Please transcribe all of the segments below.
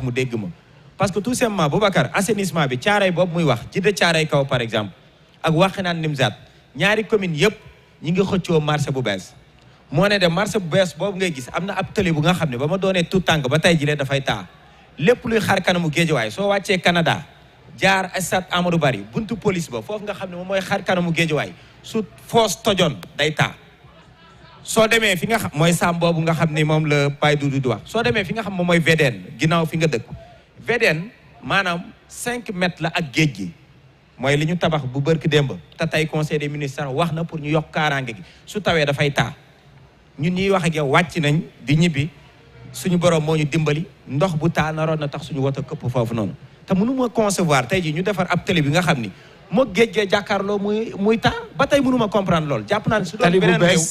mu dégg ma parce que tout simplement Boubacar assainissement bi caaray boobu muy wax Djiddah caaray kaw par exemple ak Wakhinane Nimzatt ñaari commune yëpp ñi ngi xëccoo marché bu bees moo ne de marché bu bees boobu ngay gis am na ab tëli bu nga xam ne ba ma doonee tout tànk ba tey jilee dafay taa lépp luy xar kanamu Géejawaay soo wàccee Canada jaar stade Amadou Barry buntu police ba foofu nga xam ne moom mooy xar kanamu Géejawaay su foos tojoon day taa soo demee fi nga xam mooy saam boobu nga xam ni moom la Baye Doudou di wax soo demee fi nga xam moom mooy VDN ginnaaw fi nga dëkk VDN maanaam 5 mètres la ak géej gi mooy li ñu tabax bu bërki démb te tey conseil des ministres wax na pour ñu yokk kaaraange gi su tawee dafay taa ñun ñuy wax ak yow wàcc nañ di ñibbi suñu borom moo ñu dimbali ndox bu taa naroon na tax suñu woto këpp foofu noonu te mënu ma concevoir tey jii ñu defar ab télé bi nga xam ni moo géej gee jàkkaarloo muy taa ba tey mënu ma comprendre loolu jàpp naa ne su doon beneen réew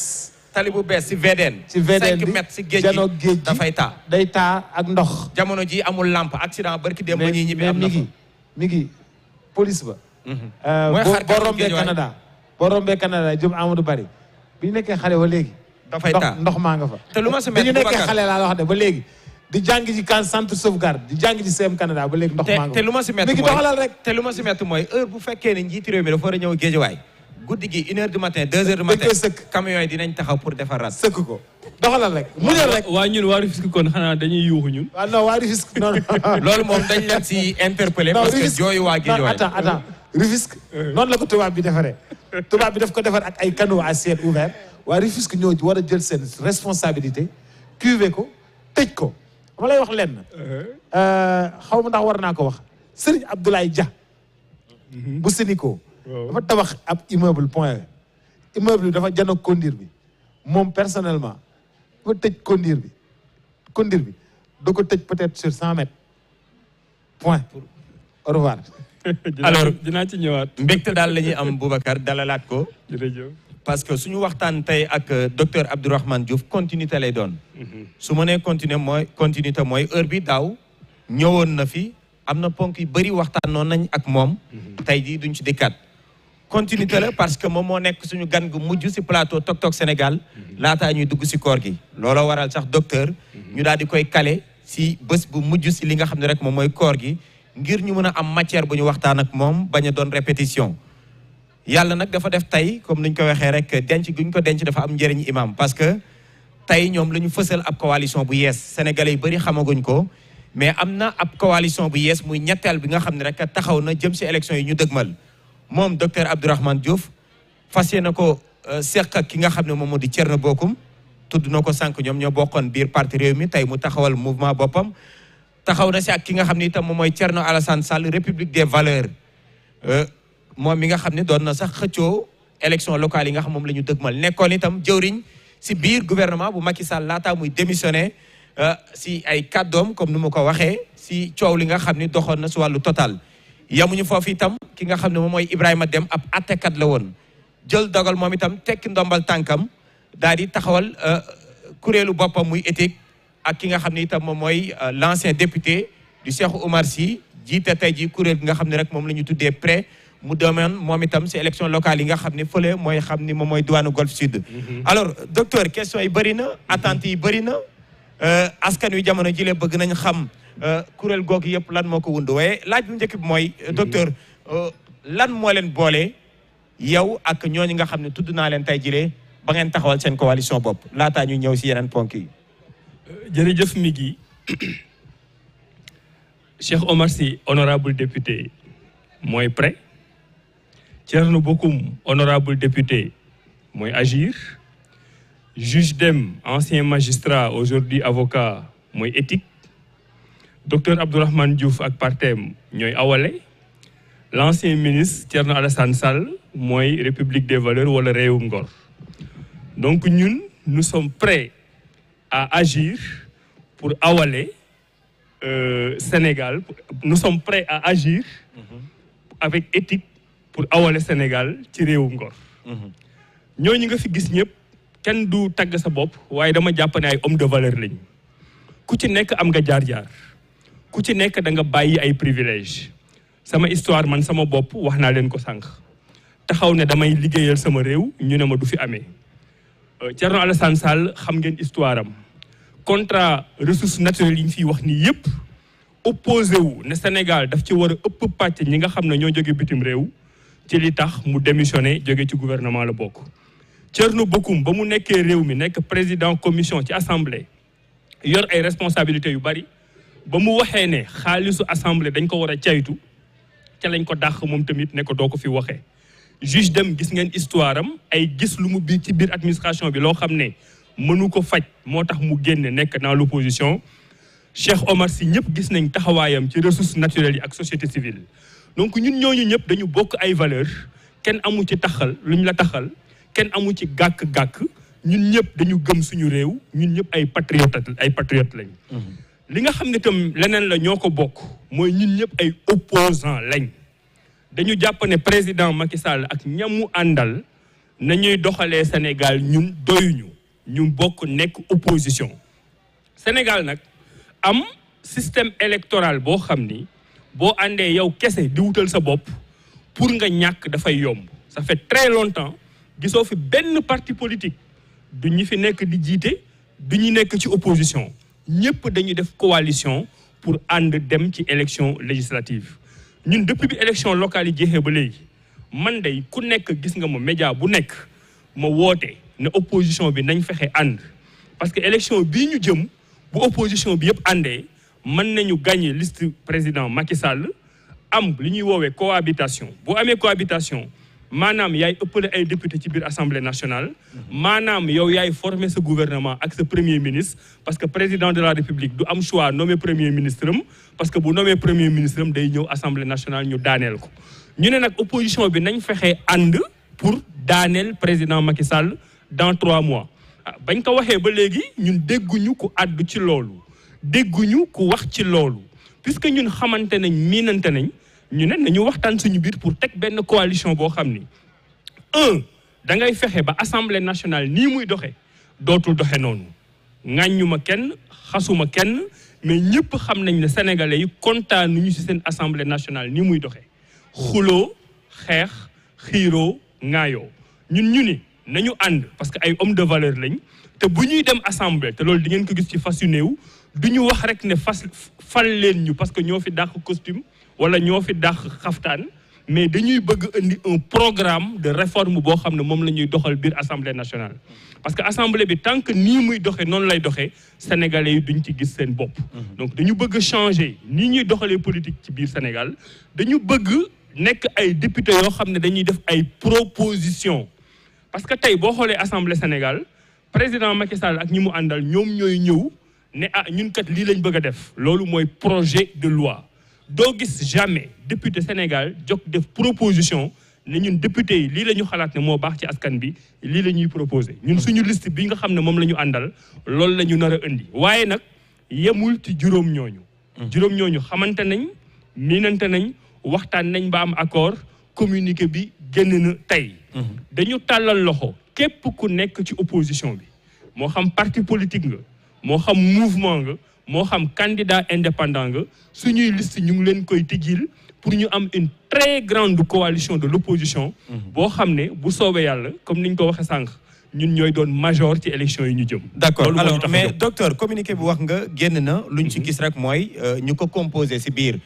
tali bu bees si VDN. si VDN 5 mètres si géej gi dafay taa. day taa ak ndox. jamono ji amul lampe accident barki dem ba ñuy ñibbi am na fa mi ngi police ba. boo rombee Canada. boo rombee Canada jëm Amadou Barry bi ñu nekkee xale ba léegi. dafay taa ndox maa nga fa. te lu ma si métti bi ñu nekkee xale laa wax de ba léegi. di jàng ji kan centre sauvegarde di jàng ji CM Canada ba léegi ndox maa nga fa. te lu ma si métti mooy doxalal rek. te lu ma si métti mooy heure bu fekkee ne njiiti réew mi dafa war a ñëw Géejawaay guddi gi 1h du matin 2h du matin camions yi dinañ taxaw pour defar rat sëkk ko doxalal rek muñal rek waa ñun waa Rufisque kon xanaa dañuy yuuxu ñun waaw non waa Rufisque non loolu moom dañ leen si interpellé parce que jooyu waa Guédiawaye attends Rufisque noonu la ko tubaab bi defaree tubaab bi daf ko defar ak ay canaux à ciel ouvert waa Rufisque ñoo war a jël seen responsabilité cuver ko tëj ko ma lay wax lenn xaw ma ndax war naa ko wax Serigne Abdoulaye Dia bu Sénico dafa tabax ab immeuble point immeuble bi dafa jano kondir bi moom personnellement dafa tëj kondir bi da ko tëj peut-être sur 100 mètres point au revoir alors dinaa ci ñëwaat mbégte daal la ñuy am Boubacar dalalaat ko jërëjëf parce que suñu waxtaan tey ak docteur Abdourahmane Diouf continuité lay doon su ma nee continuité mooy heure bi daaw ñëwoon na fi am na ponk yu bëri waxtaan noonu nañ ak moom tey jii duñ ci dikkaat continuité la parce que moom moo nekk suñu gan gu mujj si plateau Tok Tok Sénégal laataa ñuy dugg si koor gi looloo waral sax docteur ñu daal di koy kale si bés bu mujj si li nga xam ne rek moom mooy koor gi ngir ñu mën a am matière bu ñu waxtaan ak moom bañ a doon répétition yàlla nag dafa def tey comme ni ñu ko waxee rek denc guñ ko denc dafa am njëriñ imam parce que tey ñoom la ñu fësal ab coalition bu yees sénégalais yu bëri xamaguñ ko mais am na ab coalition bu yees muy ñetteel bi nga xam ne rek taxaw na jëm si élection yi ñu dëgmal moom docteur Abdourahmane Diouf fas yéene ko seq ak ki nga xam ne moom moo di Thierno Bocoum tudd na ko sànq ñoom ñoo bokkoon biir parti réew mi tey mu taxawal mouvement boppam taxaw na si ak ki nga xam ne itam moom mooy Thierno Alassane Sall République des valeurs moom mi nga xam ne doon na sax xëccoo élection locale yi nga xam moom la ñu dëgmal nekkoon itam jëwriñ si biir gouvernement bu Macky Sall laataa muy démissionné si ay kàddoom comme ni mu ko waxee si coow li nga xam ni doxoon na si wàllu total yamuñu foofu itam ki nga xam ne moom mooy Ibrahima Dem ab attekat la woon jël dogal moom itam tekki ndombal tànkam daal di taxawal kuréelu boppam muy éthique ak ki nga xam ne itam moom mooy l'ancien député du Cheikh Oumar Sy jiite tey ji kuréel gi nga xam ne rek moom la ñu tuddee prêt mu domaine moom itam si élection locale yi nga xam ne fële mooy xam ni moom mooy diwaanu Golf Sud alors docteur question yi bëri na attentes yi bëri na askan wi jamono jile bëgg nañ xam kuréel googu yëpp lan moo ko wund waaye laaj bu njëkk bi mooy docteur lan moo leen boole yow ak ñooñu nga xam ne tudd naa leen tey jile ba ngeen taxawal seen coalition bopp laataa ñu ñëw si yeneen ponk yi jërëjëf Migui Cheikh Oumar Sy honorable député mooy prêt Thierno Bocoum honorable député mooy agir juge Dem ancien magistrat aujourd'hui avocat mooy éthique docteur Abdourahmane Diouf ak partem ñooy awale l'ancien ministre Thierno Alassane Sall mooy République des valeurs wala réewum ngor donc ñun nous sommes prêts à agir pour awale Sénégal nous sommes prêts à agir avec éthique pour awale Sénégal ci réewum ngor ñooñu nga fi gis ñëpp kenn du tagg sa bopp waaye dama jàpp ne ay homme de valeur lañ ku ci nekk am nga jaar-jaar ku ci nekk da nga bàyyi ay privilège sama histoire man sama bopp wax naa leen ko sànq taxaw ne damay liggéeyal sama réew ñu ne ma du fi amee Thierno Alassane Sall xam ngeen histoire am contrat ressources naturelles yi ñu fiy wax nii yëpp opposé wu ne Sénégal daf ci war a ëpp pàcc ñi nga xam ne ñoo jóge bitim réew ci li tax mu démissionné jóge ci gouvernement la bokk. Thierno Bocoum ba mu nekkee réew mi nekk président commission ci assemblée yor ay responsabilités yu bari ba mu waxee ne xaalisu assemblée dañ ko war a caytu ca lañ ko dàq moom tamit ne ko doo ko fi waxee. juge dem gis ngeen histoire am ay gis lu mu bi ci biir administration bi loo xam ne mënu ko faj moo tax mu génne nekk dans l'opposition. Cheikh Omar Sy ñëpp gis nañ taxawaayam ci ressources naturelles yi ak société civile donc ñun ñooñu ñëpp dañu bokk ay valeurs kenn amu ci taxal luñ la taxal kenn amu ci gàkk-gàkk ñun ñëpp dañu gëm suñu réew ñun ñëpp ay patriotes lañ. li nga xam ne tam leneen la ñoo ko bokk mooy ñun ñëpp ay opposants lañ dañu jàpp ne président Macky Sall ak ñamu àndal nañuy doxalee Sénégal ñun doyuñu ñu bokk nekk opposition. Sénégal nag am système électoral boo xam ni boo àndee yow kese di wutal sa bopp pour nga ñàkk dafay yomb. Ça fait très longtemps gisoo fi benn parti politique du ñu fi nekk di jiite du ñu nekk ci opposition ñëpp dañuy def coalition pour ànd dem ci élection législative. ñun depuis bi élection locale yi jeexee ba léegi man day ku nekk gis nga ma média bu nekk ma woote ne opposition bi nañ fexe ànd parce que élection bii ñu jëm bu opposition bi yëpp àndee mën nañu gagner liste président Macky Sall am li ñuy woowee cohabitation bu amee cohabitation maanaam yaay ëppale ay député ci biir assemblée nationale maanaam yow yaay former sa gouvernement ak sa premier ministre parce que président de la république du am choix nommer premier ministre am parce que bu nommer premier ministre am day ñëw assemblée nationale ñu daaneel ko ñu ne nag opposition bi nañ fexe ànd pour daaneel président Macky Sall dans 3 mois bañ ko waxee ba léegi ñun dégguñu ku àddu ci loolu dégguñu ku wax ci loolu puisque ñun xamante nañ miinante nañ ñu ne nañu waxtaan suñu biir pour teg benn coalition boo xam ni da ngay fexe ba assemblée nationale nii muy doxe dootul doxe noonu ŋàññuma kenn xasuma kenn mais ñëpp xam nañ ne sénégalais yi kontaanuñu ci seen assemblée nationale nii muy doxe xuloo xeex xiiroo ŋaayoo ñun ñu ni nañu ànd parce que ay homme de valeur lañ te bu ñuy dem assemblée te loolu di ngeen ko gis ci fas yu néew du ñu wax rek ne fal leen ñu parce que ñoo fi dàq costume wala ñoo fi dàq xaftaan mais dañuy bëgg indi un programme de réforme boo xam ne moom la ñuy doxal biir assemblée nationale. parce que assemblée bi tant que nii muy doxee noonu lay doxee sénégalais yi duñ ci gis seen bopp. donc dañu bëgg changer nii ñuy doxalee politique ci biir Sénégal dañu bëgg nekk ay député yoo xam ne dañuy def ay proposition parce que tey boo xoolee assemblée Sénégal président Macky Sall ak ñi mu àndal ñoom ñooy ñëw ne ñun kat lii lañ bëgg a def loolu mooy projet de loi doo gis jamais député Sénégal jóg def proposition ne ñun député yi lii la ñu xalaat ne moo baax ci askan bi lii la ñuy proposé ñun suñu liste bi nga xam ne moom la ñu àndal loolu la ñu nar a indi waaye nag yemul ci juróom ñooñu xamante nañ miinante nañ waxtaan nañ ba am accord communiqué bi génn na tey dañu tàllal loxo képp ku nekk ci opposition bi moo xam parti politique nga moo xam mouvement nga moo xam candidat indépendant nga suñuy liste ñu ngi leen koy tijjil pour ñu am une très grande coalition de l'opposition boo xam ne bu soobee yàlla comme niñ ko waxee sànq ñun ñooy doon major ci élection yi ñu jëm. d'accord alors mais docteur communiqué bi wax nga génn na luñ ci gis rek mooy ñu ko composé ci biir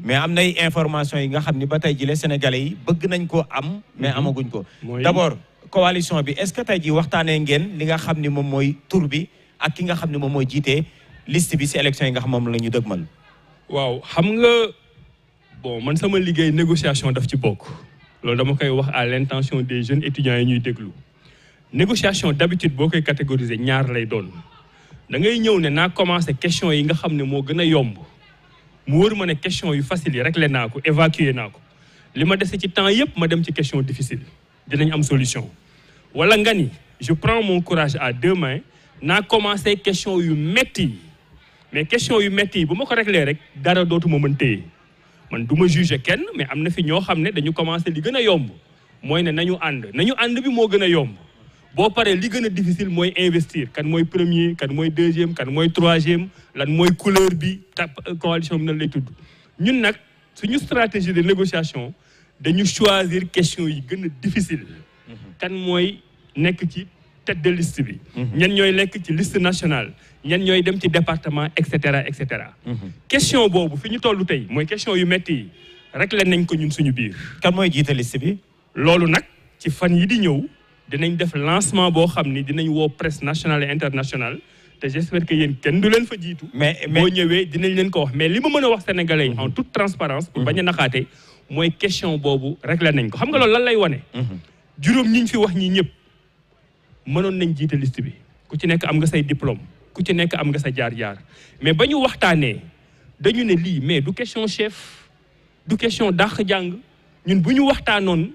mais am nay information yi nga xam ni ba tey jii les sénégalais yi bëgg nañ ko am mais amaguñ ko d'abord coalition bi est-ce que tey jii waxtaanee ngeen li nga xam ni moom mooy tur bi ak ki nga xam ne moom mooy jiite liste bi ci élection yi nga xam moom la ñu dëgmal. waaw xam nga bon man sama liggéey négociation daf ci bokk loolu dama koy wax à l'intention des jeunes étudiants yi ñuy déglu négociation d'habitude boo koy catégoriser ñaar lay doon da ngay ñëw ne naa commencer question yi nga xam ne moo gën a yomb mu wër ma ne question yu facile yi réglé naa ko évacuer naa ko li ma dese ci temps yépp ma dem ci question difficile dinañ am solution wala nga ni je prends mon courage à 2 mains naa commencer question yu metti yi mais question yu metti yi bu ma ko réglé rek dara dootuma mën téye man du ma juger kenn mais am na fi ñoo xam ne dañu commencer li gën a yomb mooy ne nañu ànd bi moo gën a yomb boo paree li gën a difficile mooy investir kan mooy premier kan mooy deuxième kan mooy troisième lan mooy couleur bi coalition bi nan lay tudd ñun nag suñu stratégie de négociation dañu choisir question yi gën a difficile kan mooy nekk ci tête de liste bi. ñan ñooy lekk ci liste nationale. ñan ñooy dem ci département et cetera et cetera. question boobu fi ñu toll tey mooy question yu métti yi réglé nañ ko ñun suñu biir. kan mooy jiite liste bi. loolu nag ci fan yi di ñëw dinañ def lancement boo xam ni dinañ woo presse nationale et internationale te j'espère que yéen kenn du leen fa jiitu. mais boo ñëwee dinañ leen ko wax mais li ma mën a wax sénégalais yi en toute transparence pour bañ a naxaate mooy question boobu réglé nañ ko xam nga loolu lan lay wane. juróom ñi ñu fi wax ñi ñëpp mënoon nañ jiite liste bi ku ci nekk am nga say diplôme ku ci nekk am nga sa jaar-jaar mais ba ñu waxtaanee dañu ne lii mais du question chef du question dàq jàng ñun bu ñu waxtaanoon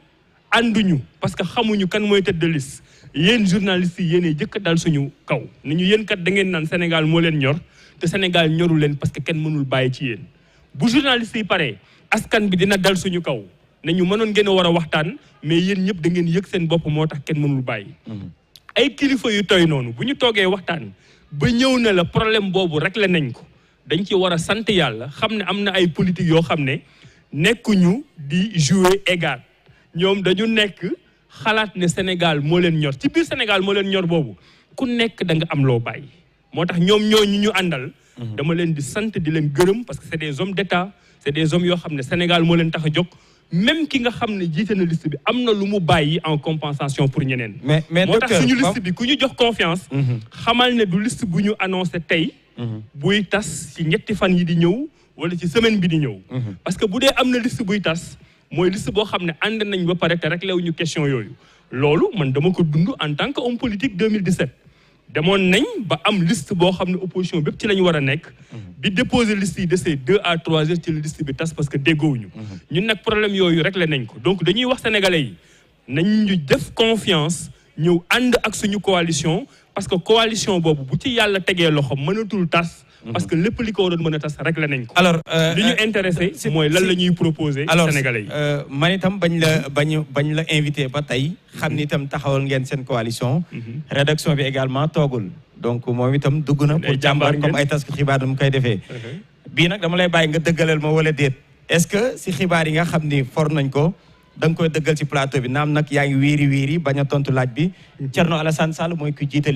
ànduñu parce que xamuñu kan mooy tête de liste yéen journalistes yi yéenee jëkk dal suñu kaw ni ñu yéen kat da ngeen naan Sénégal moo leen ñor te Sénégal ñoru leen parce que kenn mënul bàyyi ci yéen bu journalistes yi paree askan bi dina dal suñu kaw ne ñu mënoon ngeen a war a waxtaan mais yéen ñëpp da ngeen yëg seen bopp moo tax kenn mënul bàyyi. ay kilifa yu toy noonu bu ñu toogee waxtaan ba ñëw na la problème boobu réglé nañ ko dañ ci war a sant yàlla xam ne am na ay politique yoo xam ne nekkuñu di jouer égal ñoom dañu nekk xalaat ne Sénégal moo leen ñor ci biir Sénégal moo leen ñor boobu ku nekk da nga am loo bàyyi moo tax ñoom ñooñu ñu àndal. dama leen di sant di leen gërëm parce que c'est des hommes d'État c'est des hommes yoo xam ne Sénégal moo leen tax a jóg. même ki nga xam ne jiite na liste bi am na lu mu bàyyi en compensation pour ñeneen. mais moo tax suñu liste bi ku ñu jox confiance. xamal ne du liste bu ñu annoncé tey. buy tas ci ñetti fan yi di ñëw wala ci semaine bi di ñëw. parce que bu dee am na liste buy tas mooy liste boo xam ne ànd nañ ba pare te réglé wuñu question yooyu. loolu man dama ko dund en tant que homme politique 2017. demoon nañ ba am liste boo xam ne opposition bépp ci la ñu war a nekk. bi déposer liste yi desee 2 à 3 heures ci la liste bi tas parce que déggoowuñu. ñun nag problème yooyu réglé nañ ko donc dañuy wax sénégalais yi nañ ñu def confiance ñëw ànd ak suñu coalition parce que coalition boobu bu ci yàlla tegee loxo mënatul tas. parce que lépp li ko waroon mën a tas réglé nañ ko. alors li ñu intéressé mooy lan la ñuy proposer. sénégalais yi man itam bañ la invité ba tey xam ni itam taxawal ngeen seen coalition. rédaction bi également toogul. donc moom itam dugg na pour jàmbar comme ay tas xibaar nu mu koy defee. bii nag dama lay bàyyi nga dëggalal ma wala déet. est-ce que si xibaar yi nga xam ni for nañ ko da nga koy dëggal ci plateau bi naam nag yaa ngi wiiri bañ a tontu laaj bi. Thierno Alassane Sall mooy ku jiite